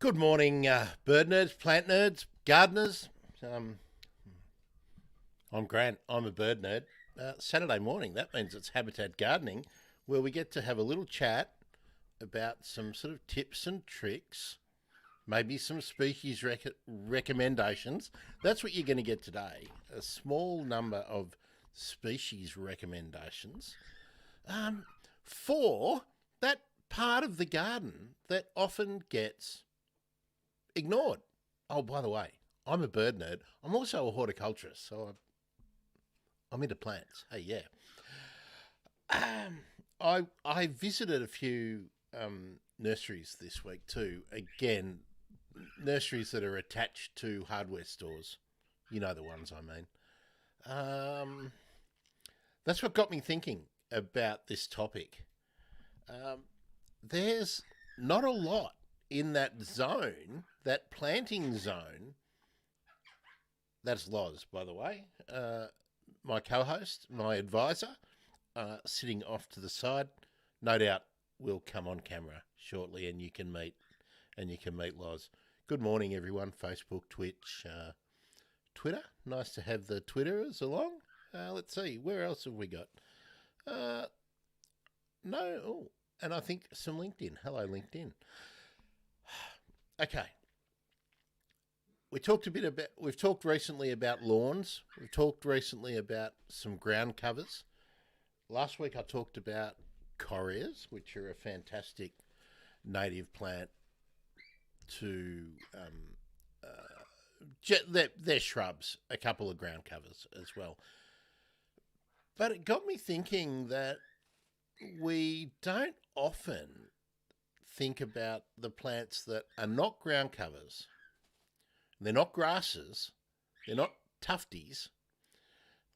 Good morning, bird nerds, plant nerds, gardeners. I'm Grant. I'm a bird nerd. Saturday morning, that means it's Habitat Gardening, where we get to have a little chat about some sort of tips and tricks, maybe some species recommendations. That's what you're going to get today. A small number of species recommendations for that part of the garden that often gets ignored. Oh, by the way, I'm a bird nerd. I'm also a horticulturist, so I'm into plants. Hey, yeah. I visited a few nurseries this week too. Again, nurseries that are attached to hardware stores. You know the ones I mean. That's what got me thinking about this topic. There's not a lot in that zone, that planting zone. That's Loz, by the way, my co-host, my advisor, sitting off to the side. No doubt will come on camera shortly, and you can meet Loz. Good morning, everyone. Facebook, Twitch, Twitter. Nice to have the Twitterers along. Let's see, where else have we got? And I think some LinkedIn. Hello, LinkedIn. Okay. We've talked recently about lawns. We've talked recently about some ground covers. Last week I talked about correas, which are a fantastic native plant to, they're shrubs, a couple of ground covers as well. But it got me thinking that we don't often think about the plants that are not ground covers. They're not grasses. They're not tufties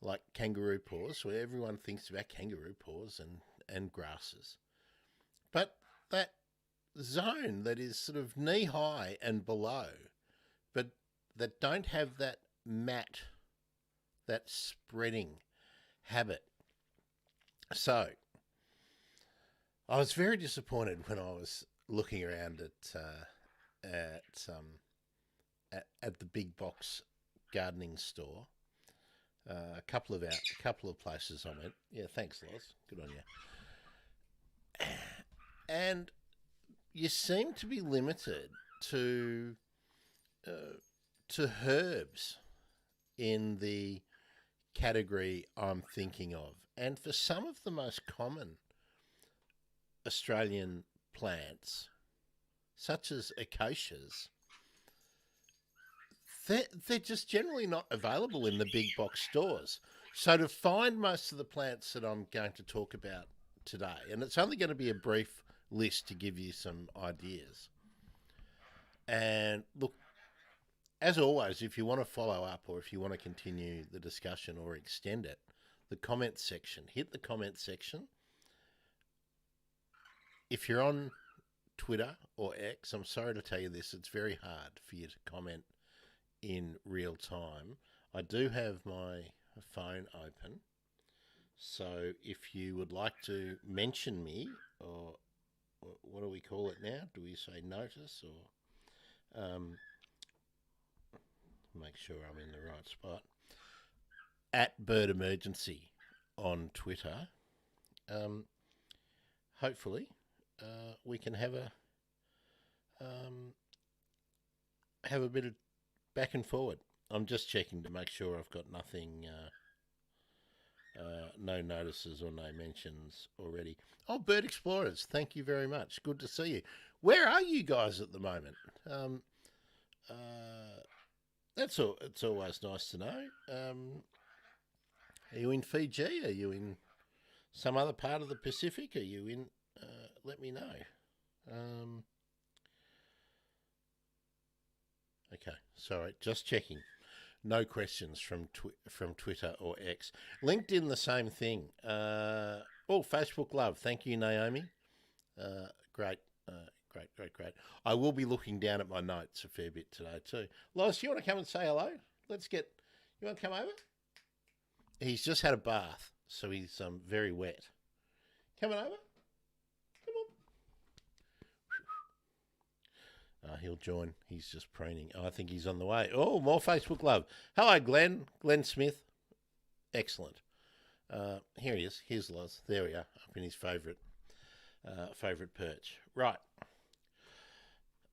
like kangaroo paws, where everyone thinks about kangaroo paws and grasses. But that zone that is sort of knee high and below, but that don't have that mat, that spreading habit. So I was very disappointed when I was looking around at the big box gardening store. A couple of places I went. Yeah, thanks, Loz. Good on you. And you seem to be limited to herbs in the category I'm thinking of. And for some of the most common Australian plants, such as acacias, they're just generally not available in the big box stores. So to find most of the plants that I'm going to talk about today, and it's only going to be a brief list to give you some ideas. And look, as always, if you want to follow up or if you want to continue the discussion or extend it, the comment section, hit the comment section. If you're on Twitter or X, I'm sorry to tell you this, it's very hard for you to comment in real time. I do have my phone open, so if you would like to mention me, or what do we call it now? Do we say notice, or make sure I'm in the right spot, at Bird Emergency on Twitter. Hopefully we can have a bit of back and forward. I'm just checking to make sure I've got nothing, no notices or no mentions already. Oh, Bird Explorers, thank you very much. Good to see you. Where are you guys at the moment? It's always nice to know. Are you in Fiji? Are you in some other part of the Pacific? Are you in? Let me know. Okay, sorry, just checking. No questions from Twitter or X. LinkedIn, the same thing. Facebook love. Thank you, Naomi. Great. Great. I will be looking down at my notes a fair bit today too. Lois, you want to come and say hello? You want to come over? He's just had a bath, so he's very wet. Coming over? Come He'll join. He's just preening. I think he's on the way. Oh, more Facebook love. Hello, Glenn. Glenn Smith. Excellent. Here he is. Here's Loz. There we are, up in his favourite perch. Right.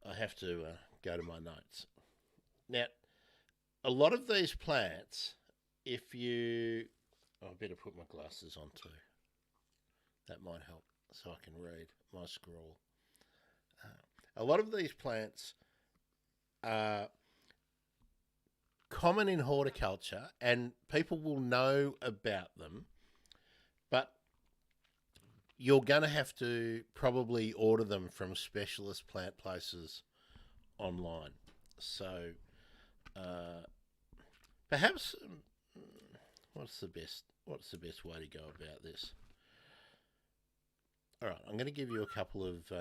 I have to go to my notes. Now, a lot of these plants, if you... I better put my glasses on too. That might help so I can read my scroll. A lot of these plants are common in horticulture and people will know about them, but you're going to have to probably order them from specialist plant places online. So perhaps what's the best way to go about this? All right, I'm going to give you a couple of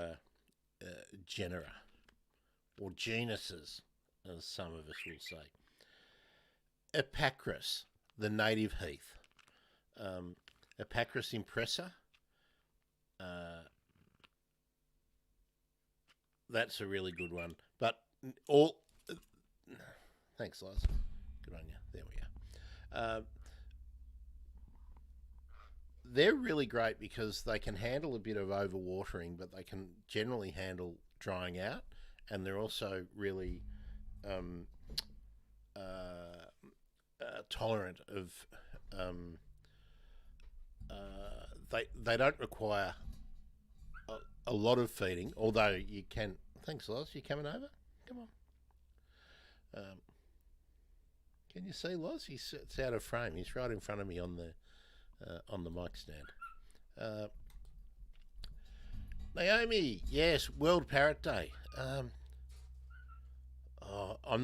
genera or genuses, as some of us will say. Epacris, the native heath. Epacris impressa. That's a really good one. But all... Thanks, Loz. Good on you. There we are. They're really great because they can handle a bit of overwatering, but they can generally handle drying out, and they're also really tolerant of. They don't require a lot of feeding, although you can. Thanks, Loz. You coming over? Come on. Can you see Loz? He's out of frame. He's right in front of me on the mic stand. Naomi, yes, World Parrot Day. I'm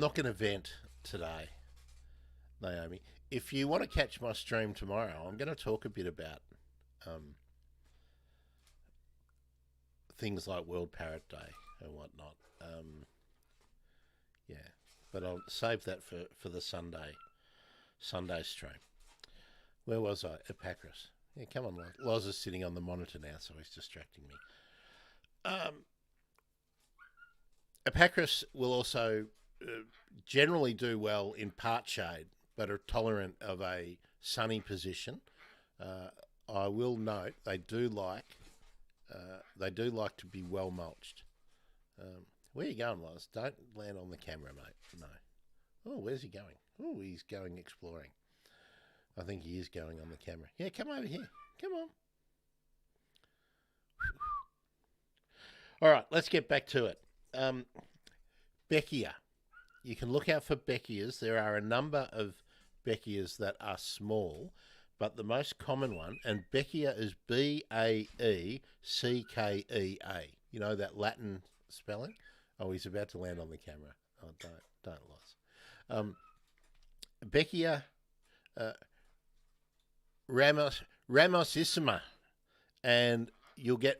not going to vent today, Naomi. If you want to catch my stream tomorrow, I'm going to talk a bit about things like World Parrot Day and whatnot. Yeah, but I'll save that for the Sunday stream. Where was I? Epacris. Yeah, come on, Loz. Loz is sitting on the monitor now, so he's distracting me. Epacris will also generally do well in part shade, but are tolerant of a sunny position. I will note they do like to be well mulched. Where are you going, Loz? Don't land on the camera, mate. No. Oh, where's he going? Oh, he's going exploring. I think he is going on the camera. Yeah, come over here. Come on. All right, let's get back to it. Beckia. You can look out for Beckias. There are a number of Beckias that are small, but the most common one, and Beckia is Baeckea. You know that Latin spelling? Oh, he's about to land on the camera. Oh, don't Loz. Beckia ramosissima, and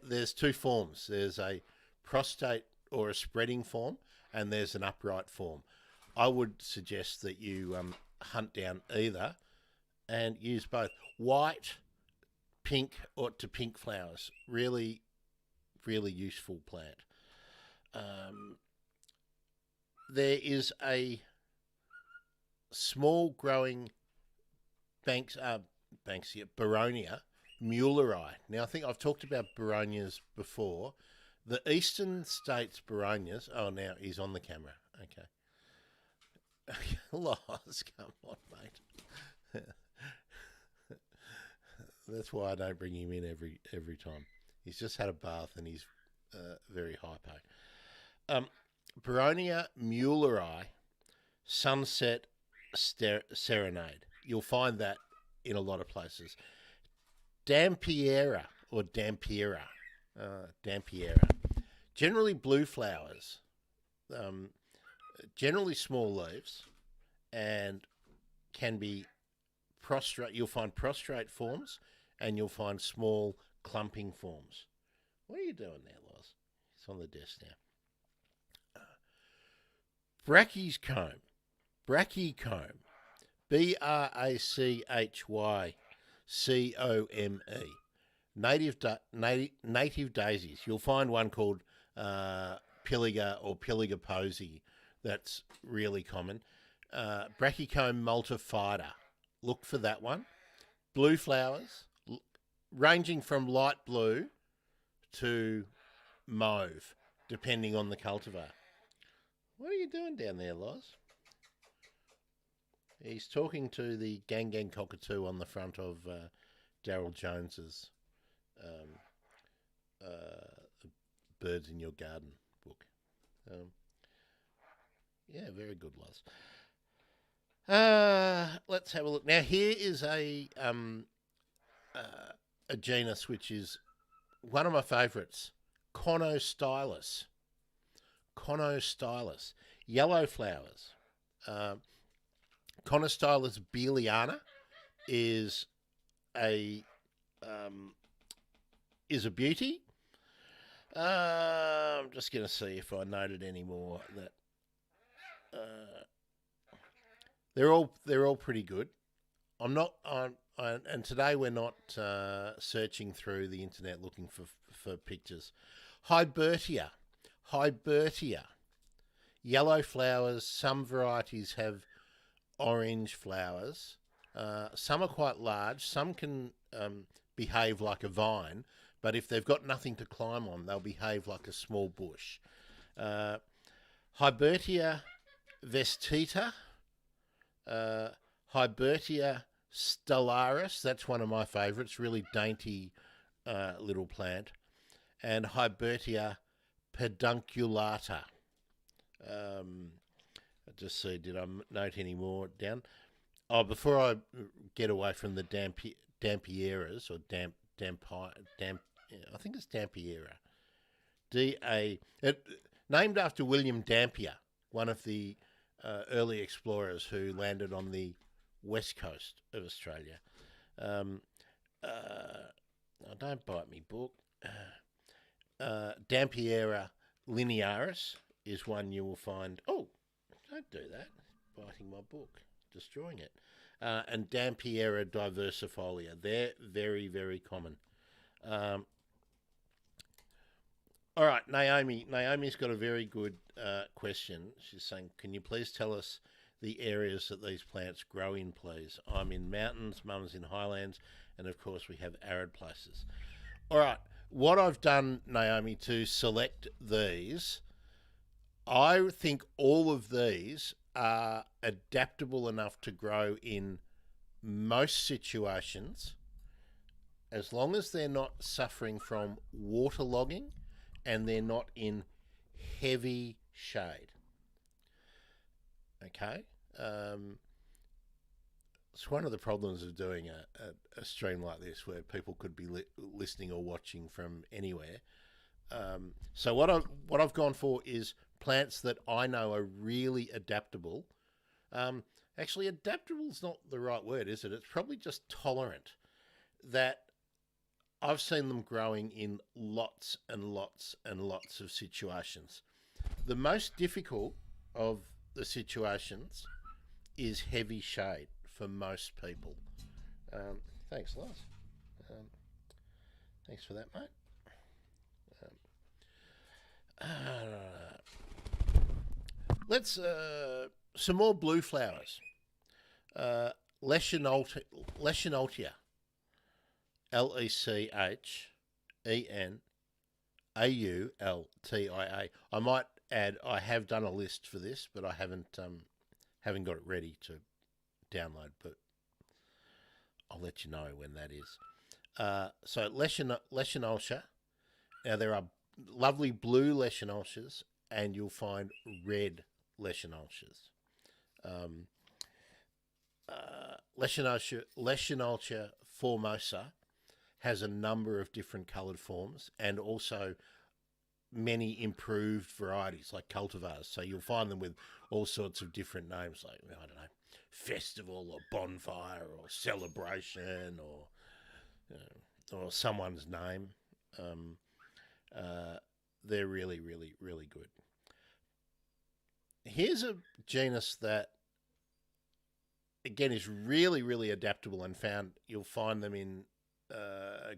there's two forms. There's a prostate or a spreading form, and there's an upright form. I would suggest that you hunt down either and use both. White, pink, or to pink flowers. Really, really useful plant. There is a small growing Banksia, Boronia Muelleri. Now, I think I've talked about Boronias before. The eastern states Boronias. Oh, now he's on the camera. Okay. Loz, come on, mate. That's why I don't bring him in every time. He's just had a bath and he's very hypo. Boronia Muelleri Sunset Serenade. You'll find that in a lot of places. Dampiera or Dampiera. Dampiera. Generally blue flowers. Generally small leaves and can be prostrate. You'll find prostrate forms and you'll find small clumping forms. What are you doing there, Loz? It's on the desk now. Brachycome. Brachycome. Brachycome. Native daisies. You'll find one called Pilliga or Pilliga posy. That's really common. Brachycomb multifida. Look for that one. Blue flowers, ranging from light blue to mauve, depending on the cultivar. What are you doing down there, Loz? He's talking to the Gang Gang cockatoo on the front of Daryl Jones's Birds in Your Garden book. Yeah, very good, Loz. Let's have a look. Now, here is a genus which is one of my favourites, Conostylus. Conostylus. Yellow flowers. Conostylus beeliana is a beauty. I'm just going to see if I noted any more that they're all pretty good. And today we're not searching through the internet looking for pictures. Hybertia. Yellow flowers. Some varieties have orange flowers. Some are quite large. Some can behave like a vine, but if they've got nothing to climb on, they'll behave like a small bush. Hybertia vestita. Hybertia stellaris, that's one of my favourites, really dainty little plant. And Hybertia pedunculata. Just see, did I note any more down? Oh, before I get away from the Dampieras or I think it's Dampiera. Named after William Dampier, one of the early explorers who landed on the west coast of Australia. Don't bite me, book. Dampiera linearis is one you will find. Oh, don't do that. Biting my book, destroying it. And Dampiera diversifolia. They're very, very common. All right, Naomi. Naomi's got a very good question. She's saying, can you please tell us the areas that these plants grow in, please? I'm in mountains, Mum's in highlands, and of course we have arid places. All right, what I've done, Naomi, to select these, I think all of these are adaptable enough to grow in most situations, as long as they're not suffering from waterlogging and they're not in heavy shade. Okay? It's one of the problems of doing a stream like this where people could be listening or watching from anywhere. So what I've gone for is plants that I know are really adaptable. Actually, adaptable is not the right word, is it? It's probably just tolerant. That I've seen them growing in lots and lots and lots of situations. The most difficult of the situations is heavy shade for most people. Thanks, Lars. Thanks for that, mate. Let's some more blue flowers. Leschenoltia, Lechenaultia. I might add, I have done a list for this, but I haven't got it ready to download. But I'll let you know when that is. So Leschenoltia. Now there are lovely blue Leschenoltias, and you'll find red Leschenoltias. Leschenoltia formosa has a number of different coloured forms and also many improved varieties like cultivars. So you'll find them with all sorts of different names like, I don't know, festival or bonfire or celebration or someone's name. They're really, really, really good. Here's a genus that, again, is really, really adaptable and you'll find them in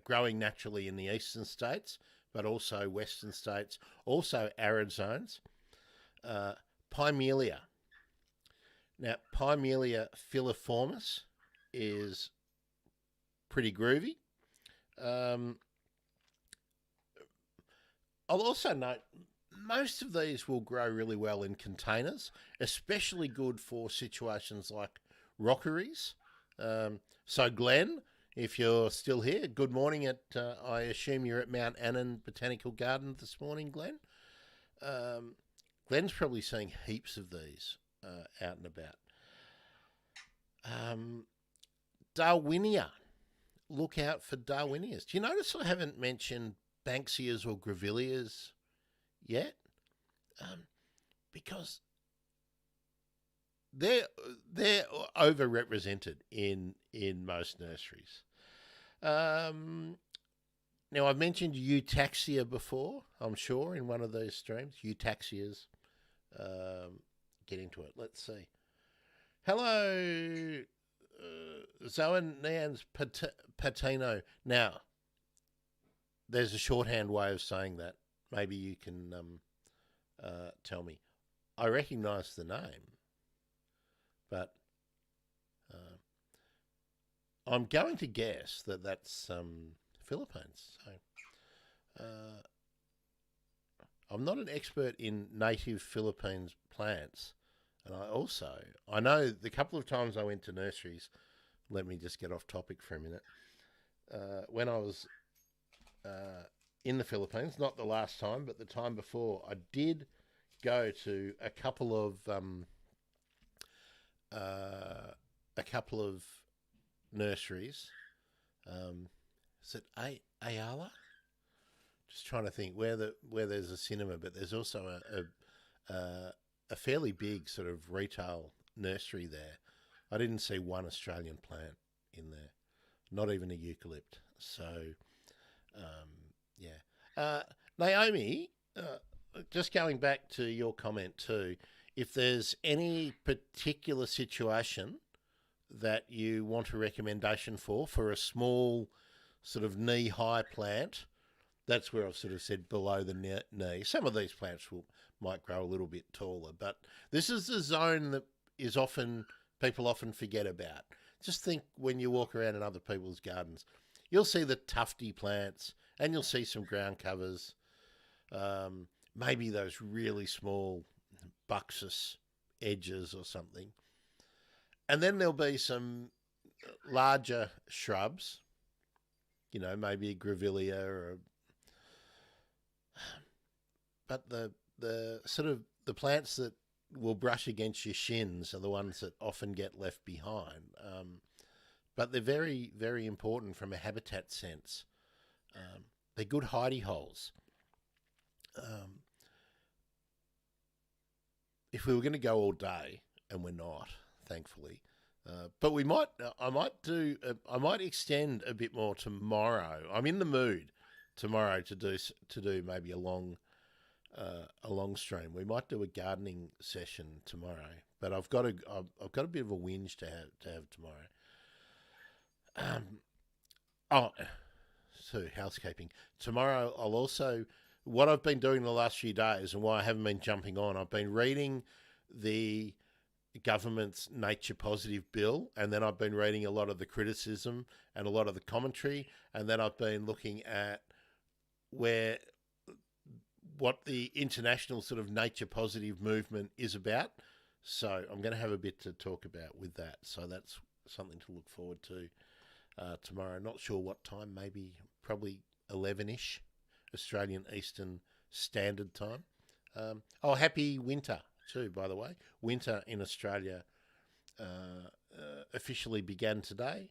growing naturally in the eastern states, but also western states, also arid zones. Pimelia. Now, Pimelia filiformis is pretty groovy. I'll also note most of these will grow really well in containers, especially good for situations like rockeries. So, Glenn, if you're still here, good morning. I assume you're at Mount Annan Botanical Garden this morning, Glenn. Glenn's probably seeing heaps of these out and about. Darwinia. Look out for Darwinias. Do you notice I haven't mentioned Banksias or Grevilleas yet? Because they're overrepresented in most nurseries. Now, I've mentioned Eutaxia before, I'm sure, in one of these streams. Eutaxias. Get into it. Let's see. Hello, Zoan Patino. Now, there's a shorthand way of saying that. Maybe you can tell me. I recognise the name, but I'm going to guess that that's Philippines. So I'm not an expert in native Philippines plants. And I know the couple of times I went to nurseries, let me just get off topic for a minute. When I was in the Philippines, not the last time, but the time before, I did go to a couple of nurseries. Is it Ayala? Just trying to think where there's a cinema, but there's also a fairly big sort of retail nursery there. I didn't see one Australian plant in there, not even a eucalypt. So, yeah. Naomi, just going back to your comment too, if there's any particular situation that you want a recommendation for a small sort of knee-high plant, that's where I've sort of said below the knee. Some of these plants might grow a little bit taller, but this is the zone that people often forget about. Just think when you walk around in other people's gardens, you'll see the tufty plants and you'll see some ground covers, maybe those really small Buxus edges or something. And then there'll be some larger shrubs, maybe a grevillea but the sort of the plants that will brush against your shins are the ones that often get left behind. But they're very, very important from a habitat sense. They're good hidey holes. If we were going to go all day, and we're not, thankfully, but I might extend a bit more tomorrow. I'm in the mood tomorrow to do maybe a long stream. We might do a gardening session tomorrow, but I've got a bit of a whinge to have tomorrow. So housekeeping tomorrow. I'll also, what I've been doing the last few days and why I haven't been jumping on, I've been reading the government's nature positive bill, and then I've been reading a lot of the criticism and a lot of the commentary, and then I've been looking at what the international sort of nature positive movement is about. So I'm going to have a bit to talk about with that. So that's something to look forward to tomorrow. Not sure what time, probably 11-ish Australian Eastern Standard Time. Happy winter too, by the way. Winter in Australia officially began today.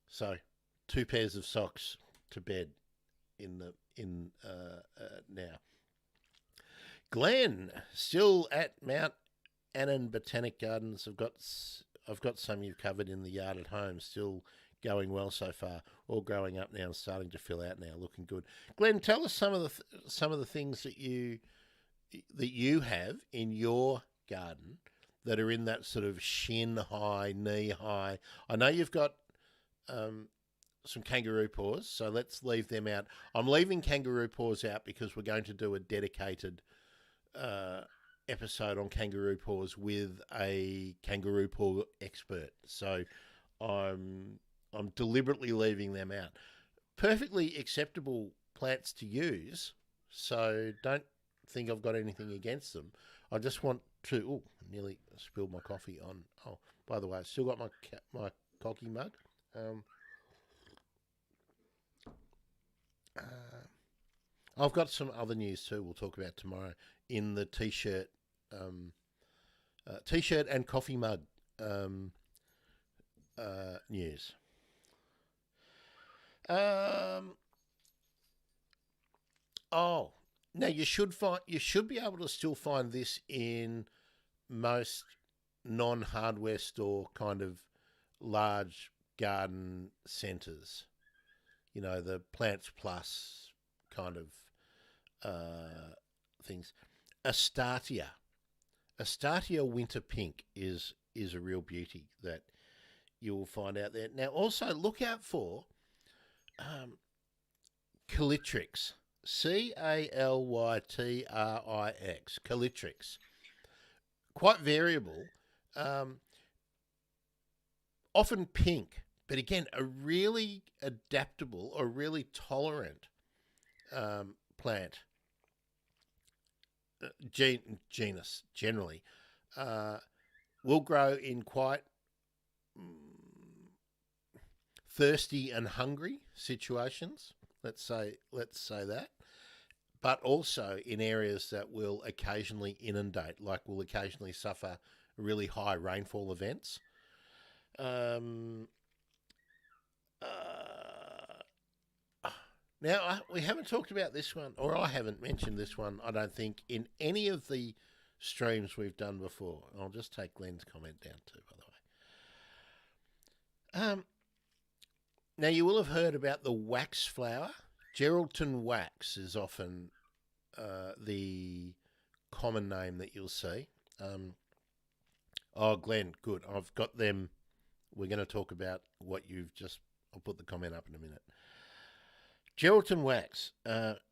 So 2 pairs of socks to bed now. Glenn, still at Mount Annan Botanic Gardens. I've got some you've covered in the yard at home, still going well so far. All growing up now and starting to fill out now, looking good. Glenn, tell us some of the things that you have in your garden that are in that sort of shin high, knee high. I know you've got some kangaroo paws, so let's leave them out. I'm leaving kangaroo paws out because we're going to do a dedicated episode on kangaroo paws with a kangaroo paw expert. So I'm deliberately leaving them out. Perfectly acceptable plants to use, so don't think I've got anything against them. I just want to. Oh, nearly spilled my coffee on. Oh, by the way, I still got my coffee mug. I've got some other news too. We'll talk about tomorrow in the t-shirt and coffee mug news. Oh, now you should be able to still find this in most non-hardware store kind of large garden centres. You know, the Plants Plus kind of things. Astatia Winter Pink is a real beauty that you will find out there. Now, also look out for Calitrix, Calytrix, Calitrix. Quite variable, often pink, but again, a really adaptable or really tolerant plant genus generally will grow in quite thirsty and hungry situations. Let's say that, but also in areas that will occasionally inundate, like will occasionally suffer really high rainfall events. Now, we haven't talked about this one, or I haven't mentioned this one, I don't think, in any of the streams we've done before. I'll just take Glenn's comment down too, by the way. Now, you will have heard about the wax flower. Geraldton wax is often the common name that you'll see. Glenn, good. I've got them. We're going to talk about what you've just... I'll put the comment up in a minute. Geraldton wax,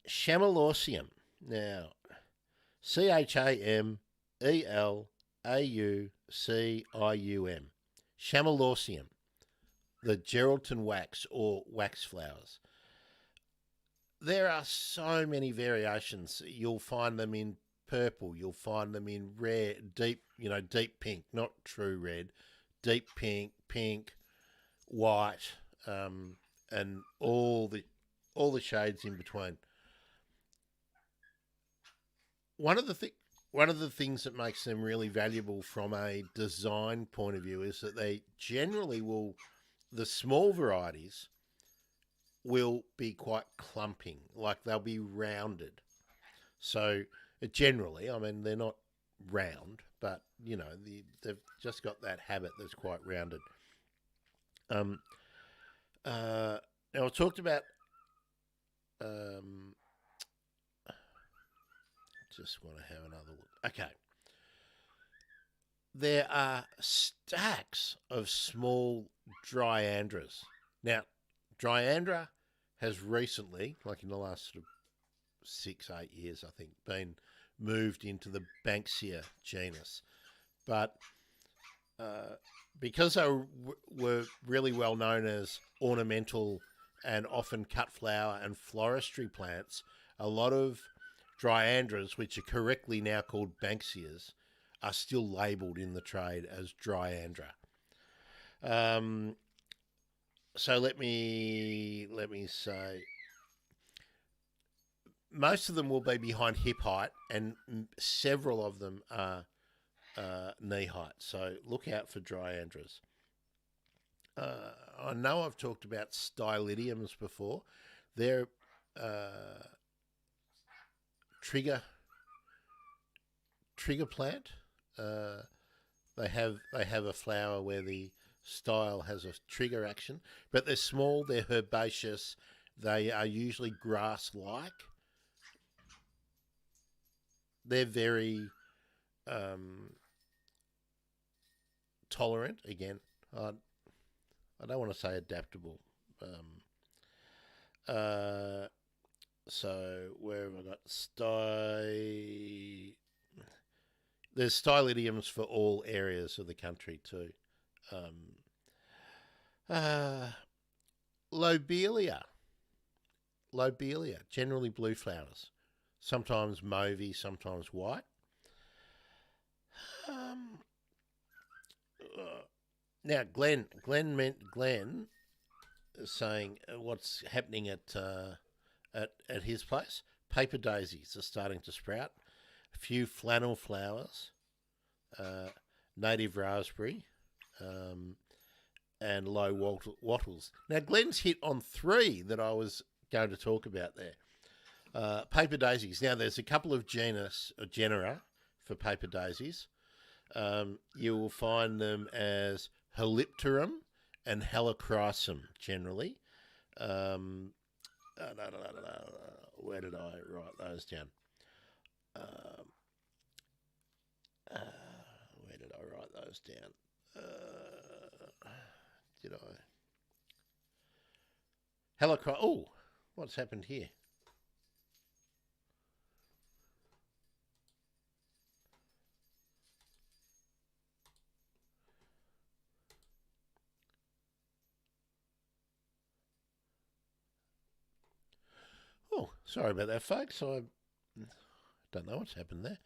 Chamelaucium. Now, Chamelaucium, Chamelaucium, the Geraldton wax or wax flowers. There are so many variations. You'll find them in purple. You'll find them in red, deep pink, not true red, deep pink, white, and all the shades in between. One of the things that makes them really valuable from a design point of view is that they generally the small varieties will be quite clumping, like they'll be rounded. So generally, I mean, they're not round, but they've just got that habit that's quite rounded. Now I talked about. Just want to have another look. Okay. There are stacks of small Dryandras. Now, Dryandra has recently, like in the last sort of 6-8 years, I think, been moved into the Banksia genus. But because they were really well known as ornamental and often cut flower and floristry plants, a lot of Dryandras, which are correctly now called Banksias, are still labelled in the trade as Dryandra. So let me say, most of them will be behind hip height, and several of them are knee height. So look out for Dryandras. I know I've talked about Stylidiums before. They're trigger plant. They have a flower where the style has a trigger action, but they're small, they're herbaceous, they are usually grass-like. They're very tolerant. Again, I don't want to say adaptable. So where have I got There's style idioms for all areas of the country too. Um, Lobelia. Lobelia, generally blue flowers. Sometimes mauvey, sometimes white. Um, Now, Glenn is saying what's happening at his place. Paper daisies are starting to sprout. A few flannel flowers, native raspberry, and low wattles. Now, Glenn's hit on three that I was going to talk about there. Paper daisies. Now, there's a couple of genera for paper daisies. You will find them as Helipterum and Helichrysum generally. Where did I write those down? Where did I write those down? Did I? Helichrysum. Oh, what's happened here? Oh, sorry about that, folks. I don't know what's happened there.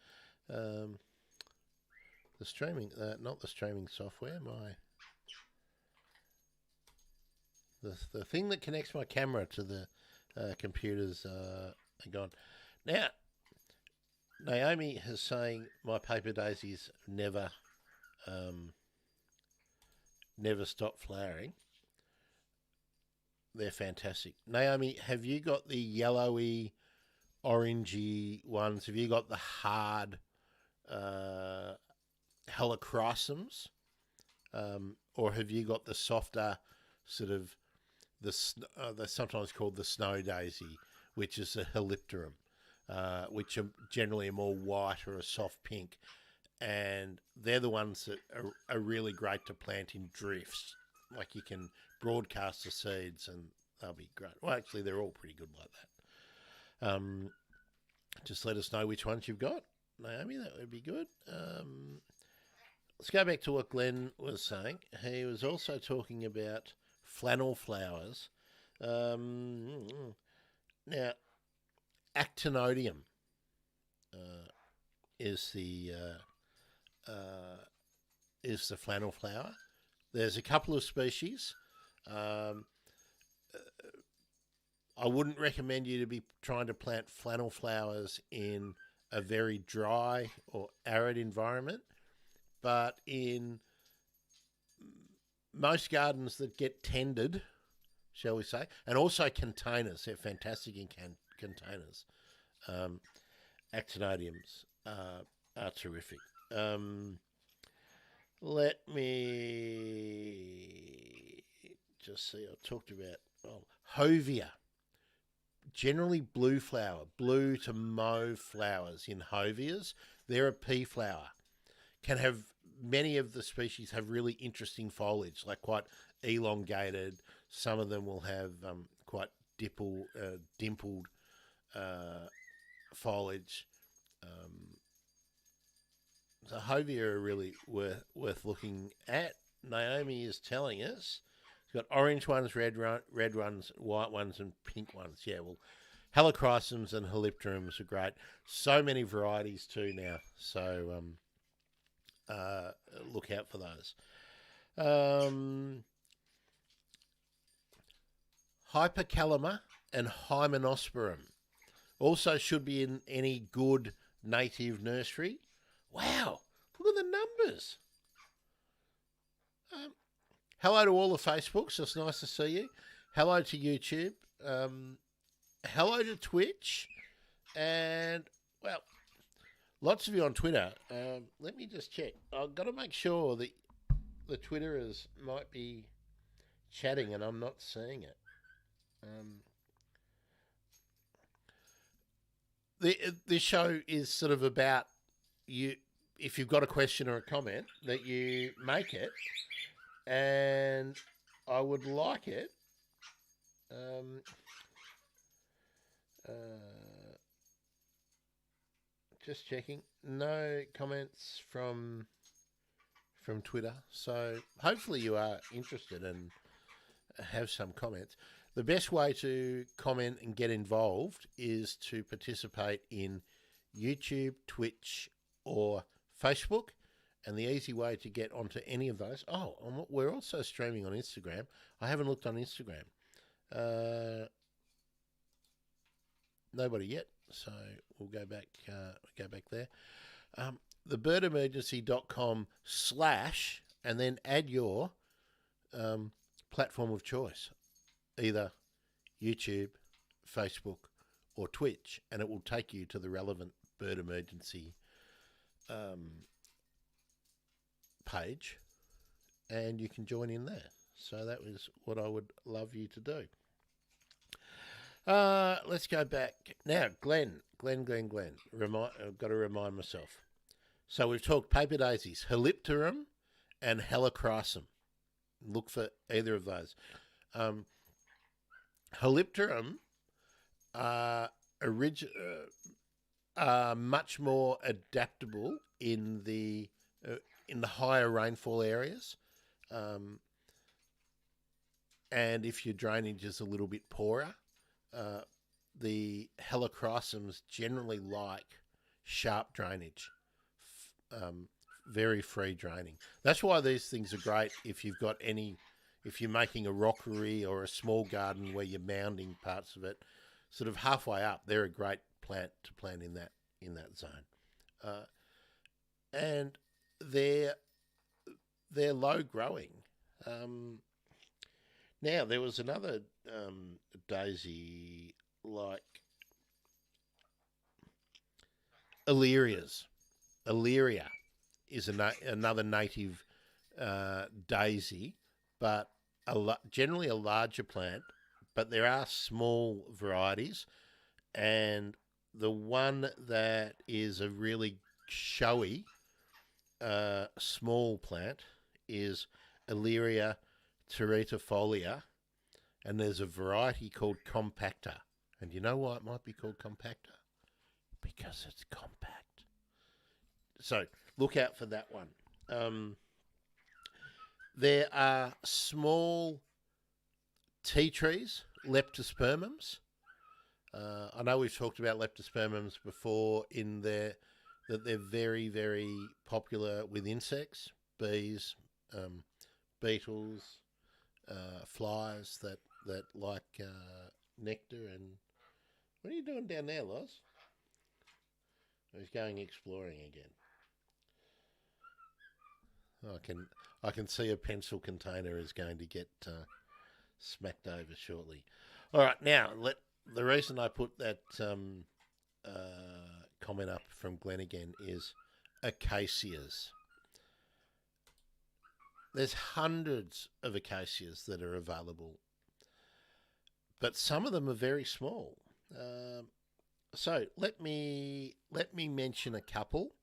The streaming, not the streaming software. The thing that connects my camera to the computers are gone. Now, Naomi is saying my paper daisies never stop flowering. They're fantastic. Naomi, have you got the yellowy, orangey ones? Have you got the hard helichrysums? Or have you got the softer sort of, they're sometimes called the snow daisy, which is a Helipterum, which are generally a more white or a soft pink. And they're the ones that are really great to plant in drifts. Like you can broadcast the seeds and they'll be great. Well, actually, they're all pretty good like that. Just let us know which ones you've got, Naomi. That would be good. Let's go back to what Glenn was saying. He was also talking about flannel flowers. Now, actinidium is the flannel flower. There's a couple of species. I wouldn't recommend you to be trying to plant flannel flowers in a very dry or arid environment, but in most gardens that get tended, shall we say, and also containers. They're fantastic in containers. Actinidiums are terrific. Let me just see. I talked about Hovia. Generally blue flower, blue to mauve flowers in Hovias. They're a pea flower. Many of the species have really interesting foliage, like quite elongated. Some of them will have quite dimpled foliage. So Hovia are really worth looking at. Naomi is telling us it's got orange ones, red ones, white ones, and pink ones. Yeah, well, helichrysums and Helipterums are great. So many varieties too now. So look out for those. Hypercalama and Hymenosperm also should be in any good native nursery. Wow, look at the numbers. Hello to all the Facebooks. It's nice to see you. Hello to YouTube. Hello to Twitch. And, well, lots of you on Twitter. Let me just check. I've got to make sure that the Twitterers might be chatting and I'm not seeing it. This show is sort of about you. If you've got a question or a comment, that you make it, and I would like it Just checking. No comments from Twitter. So hopefully you are interested and have some comments. The best way to comment and get involved is to participate in YouTube, Twitch, or Facebook. And the easy way to get onto any of those... Oh, we're also streaming on Instagram. I haven't looked on Instagram. Nobody yet, so we'll go back there. Thebirdemergency.com / and then add your platform of choice, either YouTube, Facebook, or Twitch, and it will take you to the relevant Bird Emergency page, and you can join in there. So that was what I would love you to do. Let's go back now. Glenn. I've got to remind myself. So we've talked paper daisies, Helipterum and Helichrysum. Look for either of those. Helipterum are much more adaptable in the higher rainfall areas, and if your drainage is a little bit poorer. The Helichrysums generally like sharp drainage, very free draining. That's why these things are great if you're making a rockery or a small garden where you're mounding parts of it, sort of halfway up. They're a great plant to plant in that zone, and they're low growing. Now, there was another daisy like Alerias. Aleria is another native daisy, but generally a larger plant, but there are small varieties, and the one that is a really showy small plant is Aleria teretifolia, and there's a variety called compacta. And you know why it might be called compacta? Because it's compact. So look out for that one. There are small tea trees, leptospermums. I know we've talked about leptospermums before in there, that they're very, very popular with insects, bees, beetles, flies that like nectar. And what are you doing down there, Loz? He's going exploring again. I can see a pencil container is going to get smacked over shortly. All right, now the reason I put that comment up from Glenn again is acacias. There's hundreds of acacias that are available, but some of them are very small. So let me mention a couple.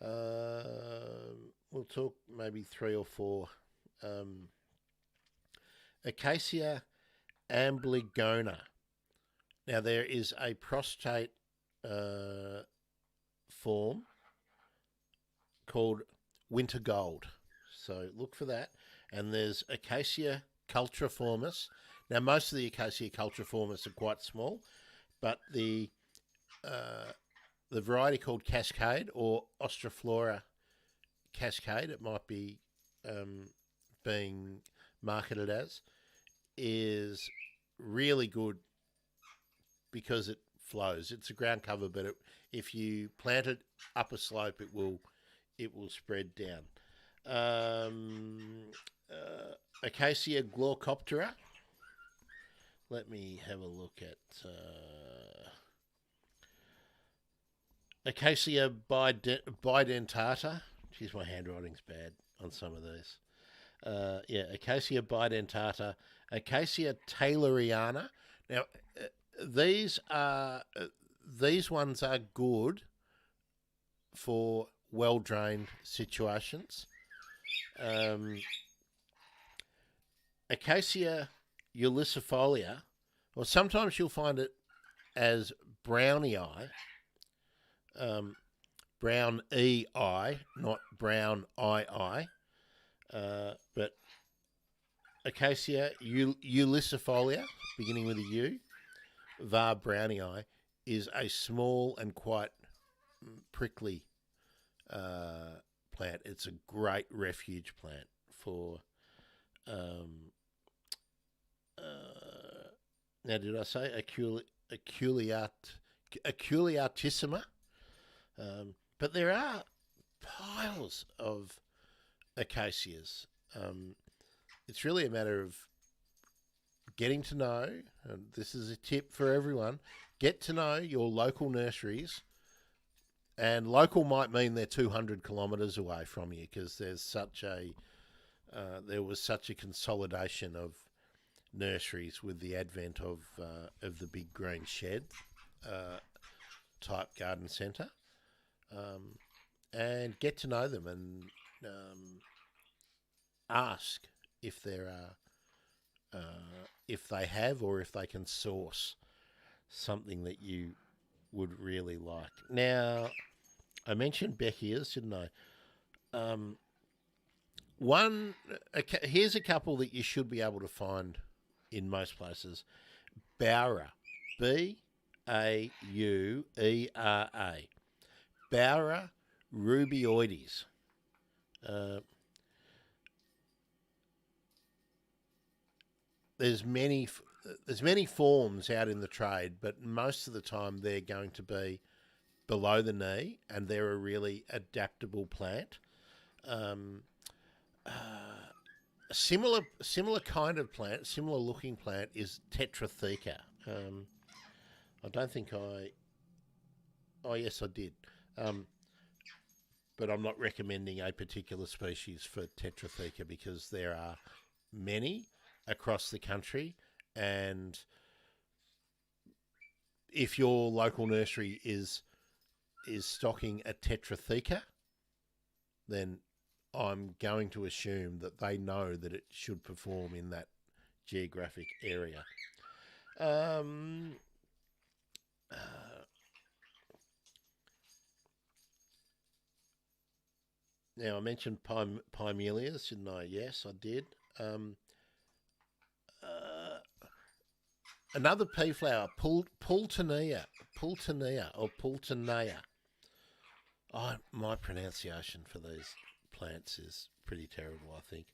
We'll talk maybe 3 or 4. Acacia amblygona. Now there is a prostate form called winter gold. So look for that. And there's Acacia cultriformis. Now most of the Acacia cultriformis are quite small, but the variety called Cascade, or Ostriflora Cascade, it might be being marketed as, is really good because it flows. It's a ground cover, but if you plant it up a slope, it will spread down. Acacia glaucoptera. Let me have a look at Acacia bidentata. Geez, my handwriting's bad on some of these. Acacia bidentata, Acacia tayloriana. Now, these ones are good for well-drained situations. Acacia ulicifolia, or sometimes you'll find it as brownie eye, brown E-I, not brown I-I, but Acacia ulicifolia, beginning with a U, var brownie eye, is a small and quite prickly plant. It's a great refuge plant for. Now, did I say aculeatissima? But there are piles of acacias. It's really a matter of getting to know, and this is a tip for everyone, get to know your local nurseries. And local might mean they're 200 kilometres away from you, because there was such a consolidation of nurseries with the advent of the big green shed type garden centre, and get to know them and ask if there are if they have, or if they can source something that you would really like. Now, I mentioned Beckias, didn't I? Here's a couple that you should be able to find in most places. Bauera, Bauera, Bauera rubioides. There's many forms out in the trade, but most of the time they're going to be below the knee, and they're a really adaptable plant. A similar kind of plant, similar looking plant, is Tetratheca. I don't think I. Oh yes, I did. But I'm not recommending a particular species for Tetratheca, because there are many across the country, and if your local nursery is stocking a Tetratheca, then I'm going to assume that they know that it should perform in that geographic area. Now, I mentioned Pymelias, didn't I? Yes, I did. Another pea flower, Pultonea, or Pultonea. Oh, my pronunciation for these plants is pretty terrible, I think.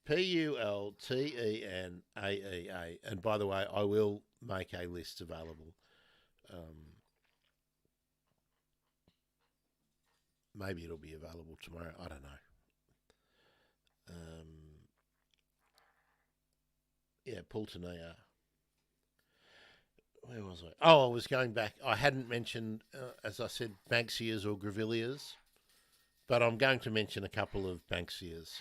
Pulteneaa. And by the way, I will make a list available. Maybe it'll be available tomorrow. I don't know. Yeah, Pultonea. Where was I? Oh, I was going back. I hadn't mentioned, as I said, Banksias or Grevilleas, but I'm going to mention a couple of Banksias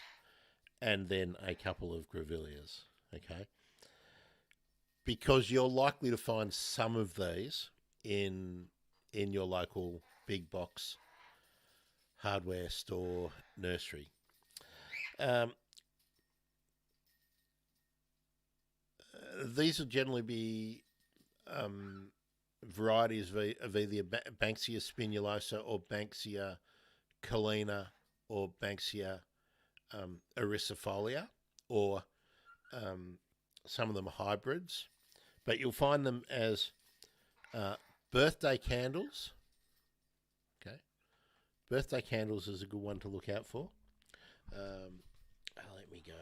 and then a couple of Grevilleas, okay? Because you're likely to find some of these in your local big box hardware store nursery. These will generally be varieties of either Banksia spinulosa or Banksia collina or Banksia ericifolia, or some of them are hybrids. But you'll find them as birthday candles. Okay, birthday candles is a good one to look out for. Let me go.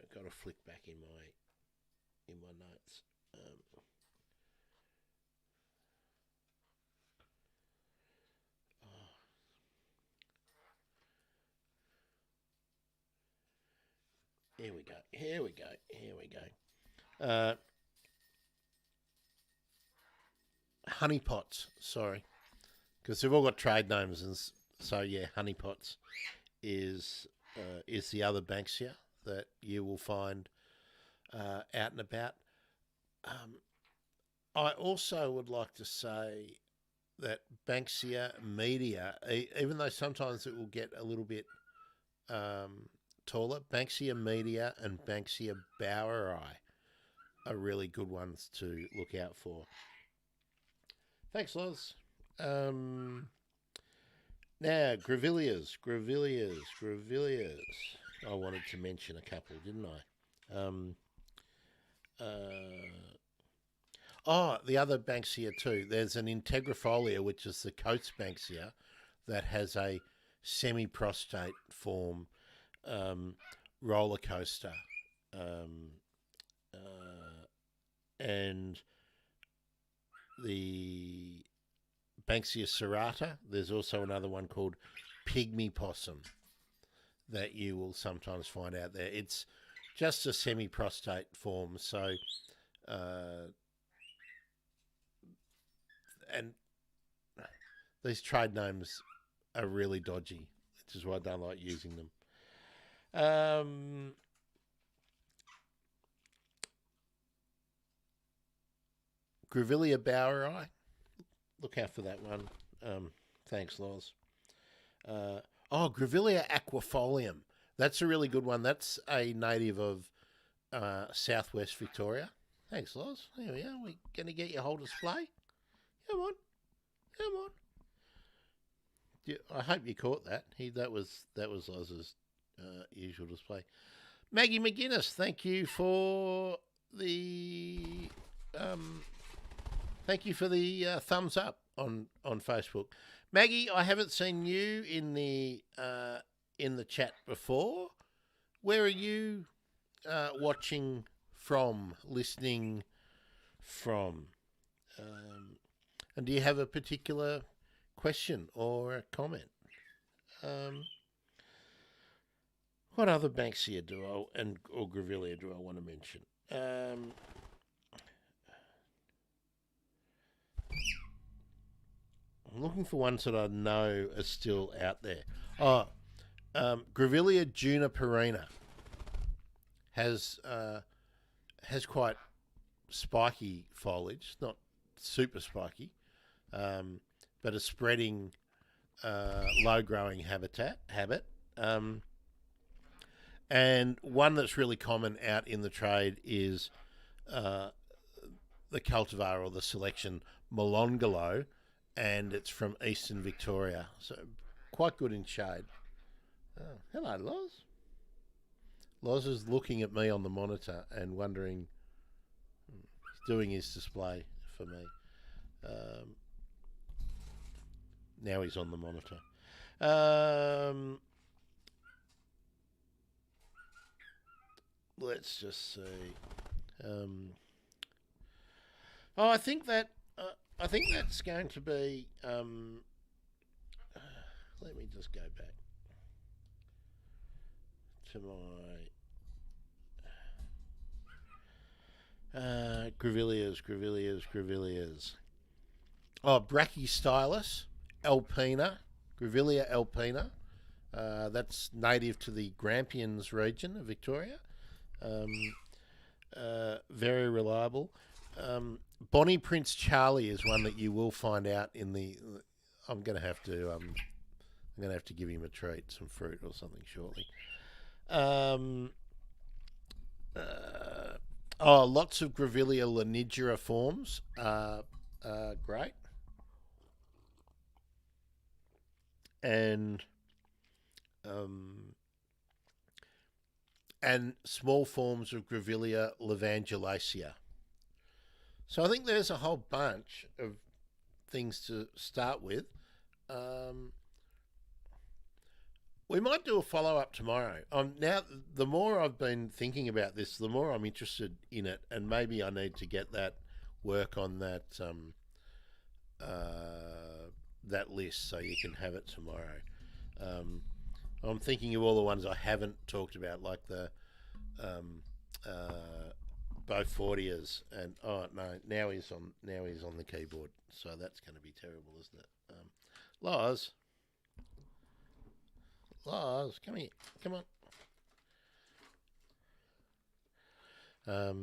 I've got to flick back in my notes. Here we go. Honeypots, sorry, because they've all got trade names, and so yeah, honeypots is the other Banksia that you will find out and about. I also would like to say that Banksia media, even though sometimes it will get a little bit taller, Banksia media and Banksia baueri are really good ones to look out for. Thanks, Loz. Now, Grevilleas. I wanted to mention a couple, didn't I? The other Banksia too. There's an Integrifolia, which is the Coates Banksia, that has a semi-prostate form roller coaster. And the Banksia serrata, there's also another one called pygmy possum that you will sometimes find out there. It's just a semi-prostate form, so and these trade names are really dodgy, which is why I don't like using them. Grevillea boweri, look out for that one. Thanks, Loz. Grevillea aquifolium. That's a really good one. That's a native of southwest Victoria. Thanks, Loz. Here we are. We're going to get your whole display. Come on. I hope you caught that. That was Loz's usual display. Maggie McGuinness, thank you for the thumbs up on Facebook. Maggie, I haven't seen you in the chat before. Where are you watching from, listening from? And do you have a particular question or a comment? What other Banksia or Grevillea do I want to mention? I'm looking for ones that I know are still out there. Grevillea juniperina has quite spiky foliage, not super spiky, but a spreading, low-growing habit. And one that's really common out in the trade is the cultivar or the selection Molonglo, and it's from eastern Victoria, so quite good in shade. Hello, Loz. Loz is looking at me on the monitor and wondering, he's doing his display for me. Now he's on the monitor. Let's just see. I think that's going to be. Let me just go back to my Grevilleas. Brachystylus alpina, Grevillea alpina. That's native to the Grampians region of Victoria. Very reliable. Bonnie Prince Charlie is one that you will find out in the. I'm going to have to give him a treat, some fruit or something shortly. Lots of Grevillea lanigera forms are great, and small forms of Grevillea levangulacea. So I think there's a whole bunch of things to start with. We might do a follow-up tomorrow. Now, the more I've been thinking about this, the more I'm interested in it, and maybe I need to get that work on that that list so you can have it tomorrow. I'm thinking of all the ones I haven't talked about, like the Beaufortias, and now he's on the keyboard, so that's going to be terrible, isn't it? Loz, come here, come on. There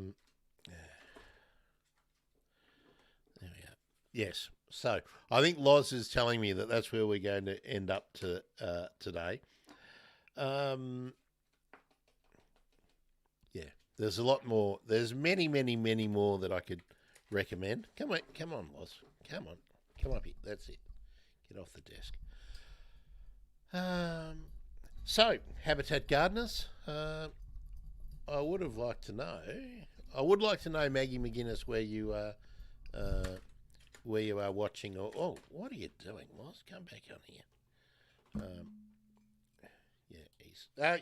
we are. Yes. So I think Loz is telling me that that's where we're going to end up today. Yeah, There's a lot more. There's many, many, many more that I could recommend. Come on, Loz. Come up here. That's it. Get off the desk. So, Habitat Gardeners. I would have liked to know. I would like to know, Maggie McGuinness, where you are watching. Oh, what are you doing, Loz? Come back on here.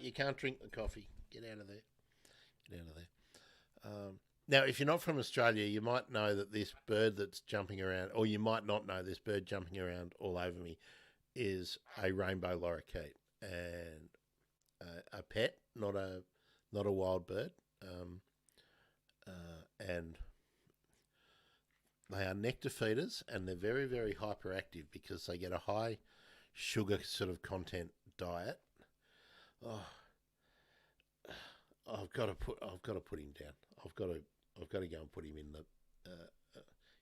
You can't drink the coffee. Get out of there. Now, if you're not from Australia, you might know that this bird that's jumping around, or you might not know this bird jumping around all over me, is a rainbow lorikeet, and a pet, not a wild bird. And they are nectar feeders, and they're very, very hyperactive because they get a high sugar sort of content diet. Oh, I've got to put him down. I've got to go and put him in the.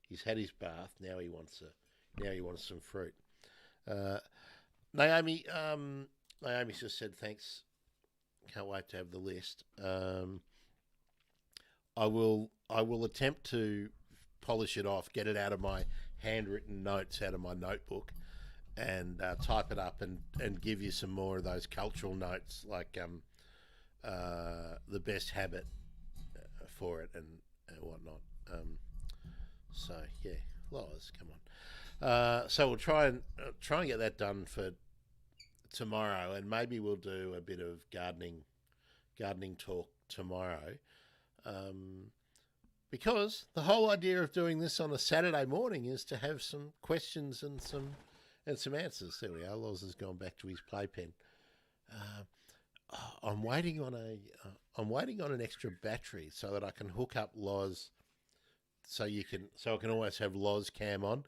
He's had his bath. Now he wants some fruit. Naomi just said thanks. Can't wait to have the list. I will attempt to polish it off, get it out of my handwritten notes, out of my notebook, and type it up and give you some more of those cultural notes, like the best habit for it and whatnot. So yeah, Loz, come on. So we'll try and get that done for tomorrow, and maybe we'll do a bit of gardening talk tomorrow. Because the whole idea of doing this on a Saturday morning is to have some questions and some answers. There we are. Loz has gone back to his playpen. I'm waiting on an extra battery so that I can hook up Loz, so I can always have Loz cam on.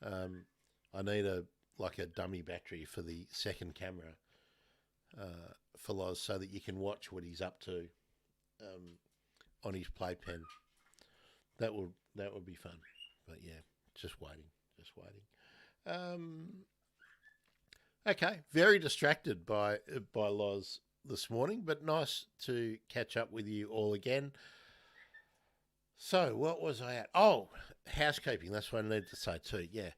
I need a dummy battery for the second camera for Loz, so that you can watch what he's up to on his playpen. That would be fun. But yeah, just waiting. Okay, very distracted by Loz this morning, but nice to catch up with you all again. So, what was I at? Oh, housekeeping. That's what I needed to say too. Yeah.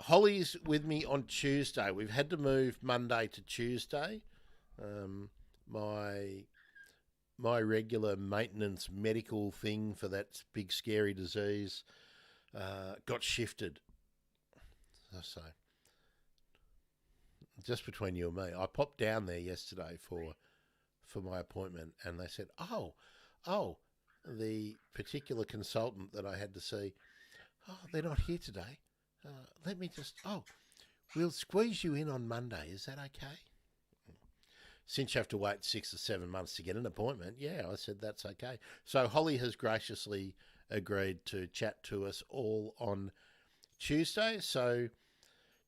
Holly's with me on Tuesday. We've had to move Monday to Tuesday. My regular maintenance medical thing for that big scary disease got shifted. So, just between you and me, I popped down there yesterday for my appointment, and they said, oh, the particular consultant that I had to see, they're not here today. We'll squeeze you in on Monday. Is that okay? Since you have to wait 6 or 7 months to get an appointment, yeah, I said that's okay. So Holly has graciously agreed to chat to us all on Tuesday. So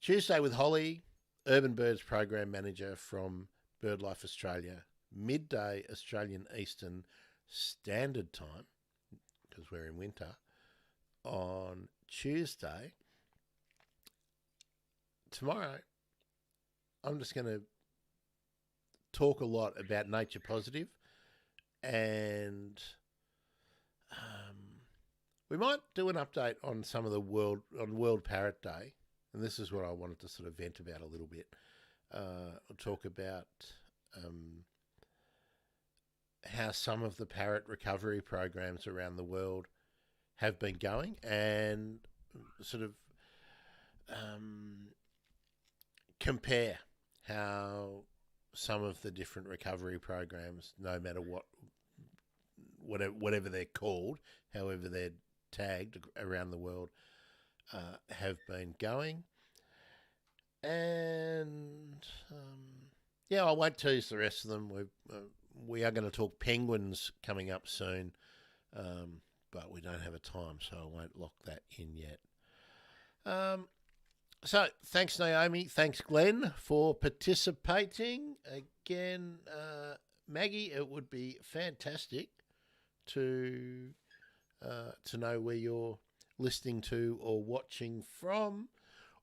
Tuesday with Holly, Urban Birds Program Manager from BirdLife Australia, midday Australian Eastern Standard Time, because we're in winter, on Tuesday. Tomorrow, I'm just going to talk a lot about Nature Positive, and we might do an update on some of the World Parrot Day, and this is what I wanted to sort of vent about a little bit. I'll talk about how some of the parrot recovery programs around the world have been going, and sort of compare how some of the different recovery programs, no matter whatever they're called, however they're tagged around the world, have been going. And I won't tease the rest of them. We are going to talk penguins coming up soon, but we don't have a time, so I won't lock that in yet. So thanks, Naomi. Thanks, Glenn, for participating. Again, Maggie, it would be fantastic to know where you're listening to or watching from.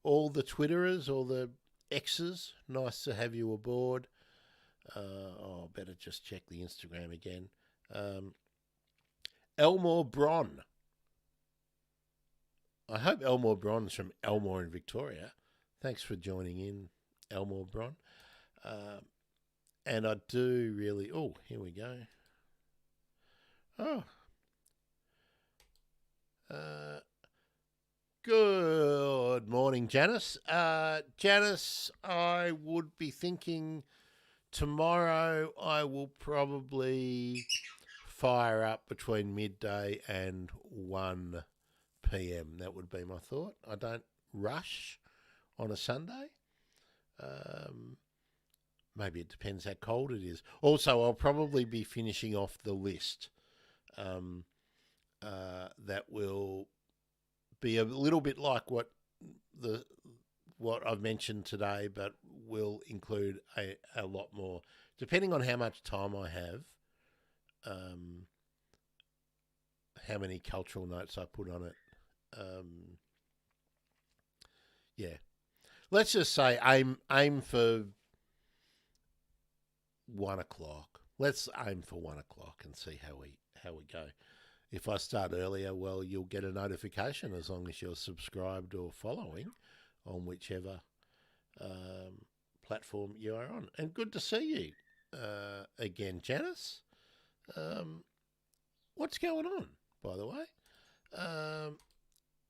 All the Twitterers, all the X's, nice to have you aboard. Better just check the Instagram again. Elmore Bron. I hope Elmore Bron's from Elmore in Victoria. Thanks for joining in, Elmore Bron. And I do really... Oh, here we go. Oh. Good morning, Janice. Janice, I would be thinking tomorrow I will probably fire up between midday and 1 p.m. That would be my thought. I don't rush on a Sunday. Maybe it depends how cold it is. Also, I'll probably be finishing off the list. That will be a little bit like what I've mentioned today, but will include a lot more, depending on how much time I have. How many cultural notes I put on it. Yeah. Let's just say aim for 1 o'clock. Let's aim for 1 o'clock and see how we go. If I start earlier, well, you'll get a notification as long as you're subscribed or following on whichever platform you are on. And good to see you again, Janice. What's going on, by the way?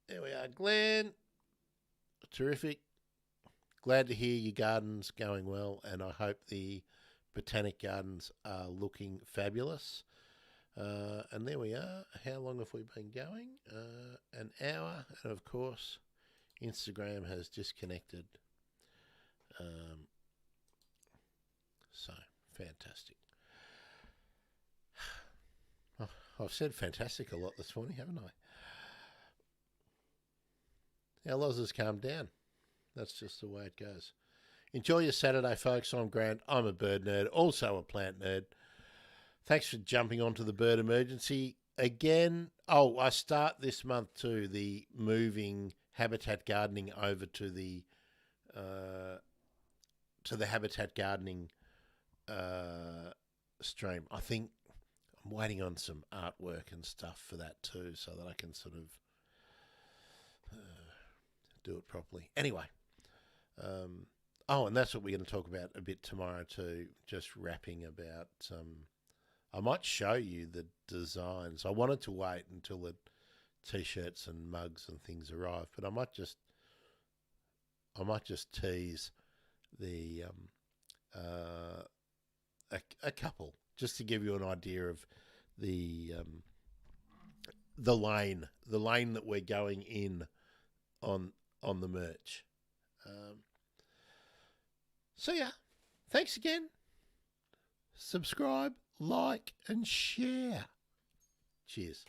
There we are, Glenn. Terrific. Glad to hear your garden's going well, and I hope the Botanic Gardens are looking fabulous. And there we are. How long have we been going? An hour. And of course, Instagram has disconnected. So, fantastic. Oh, I've said fantastic a lot this morning, haven't I? Our Loz has calmed down. That's just the way it goes. Enjoy your Saturday, folks. I'm Grant. I'm a bird nerd, also a plant nerd. Thanks for jumping onto the Bird Emergency again. Oh, I start this month too, the moving habitat gardening over to the habitat gardening stream. I think I'm waiting on some artwork and stuff for that too, so that I can sort of do it properly. Anyway, and that's what we're going to talk about a bit tomorrow too, just rapping about... I might show you the designs. I wanted to wait until the T-shirts and mugs and things arrive, but I might just tease the a couple just to give you an idea of the lane that we're going in on the merch. So yeah, thanks again. Subscribe, like, and share. Cheers.